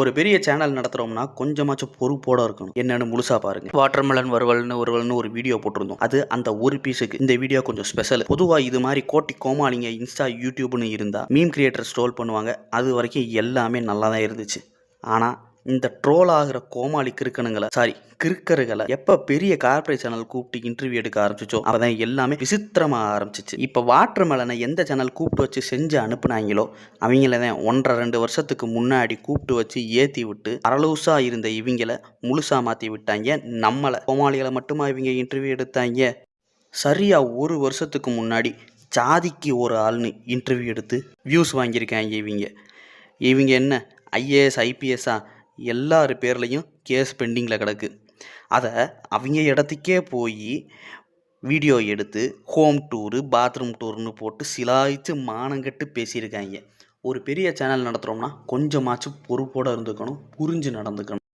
ஒரு பெரிய சேனல் நடத்துறோம்னா கொஞ்சமாச்சும் பொறுப்போட இருக்கணும். என்னன்னு முழுசா பாருங்க. வாட்டர்மெலன் வறுவல்னு ஒரு வீடியோ போட்டிருந்தோம். அது அந்த ஒரு பீஸுக்கு. இந்த வீடியோ கொஞ்சம் ஸ்பெஷல். பொதுவா இது மாதிரி கோட்டி கோமாளிங்க இன்ஸ்டா யூடியூப்னு இருந்தா மீம் கிரியேட்டர் ட்ரோல் பண்ணுவாங்க. அது வரைக்கும் எல்லாமே நல்லா தான் இருந்துச்சு. ஆனா இந்த ட்ரோல் ஆகிற கோமாளி கிறுக்கர்களை எப்ப பெரிய கார்ப்பரேட் சேனல் கூப்பிட்டு இன்டர்வியூ எடுக்க ஆரம்பிச்சோ அப்பதான் எல்லாமே விசித்திரமா ஆரம்பிச்சிச்சு. இப்ப வாட்டர்மெலனை எந்த சேனல் கூப்பிட்டு வச்சு செஞ்சு அனுப்புனாங்களோ அவங்கள தான் 1.5-2 வருஷத்துக்கு முன்னாடி கூப்பிட்டு வச்சு ஏத்தி விட்டு அரலூசா இருந்த இவங்கள முழுசா மாத்தி விட்டாங்க. நம்மள கோமாளிகளை மட்டுமா இவங்க இன்டர்வியூ எடுத்தாங்க? சரியா ஒரு வருஷத்துக்கு முன்னாடி ஜாதிக்கு ஒரு ஆள்னு இன்டர்வியூ எடுத்து வியூஸ் வாங்கியிருக்காங்க. இவங்க என்ன ஐஏஎஸ் ஐபிஎஸ்ஸா? எல்லார் பேர்லையும் கேஸ் பெண்டிங்கில் கிடக்கு. அதை அவங்க இடத்துக்கே போய் வீடியோ எடுத்து ஹோம் டூரு பாத்ரூம் டூர்னு போட்டு சிலாய்த்து மானங்கட்டு பேசியிருக்காங்க. ஒரு பெரிய சேனல் நடத்துகிறோம்னா கொஞ்சமாச்சும் பொறுப்போடு இருந்துக்கணும், புரிஞ்சு நடந்துக்கணும்.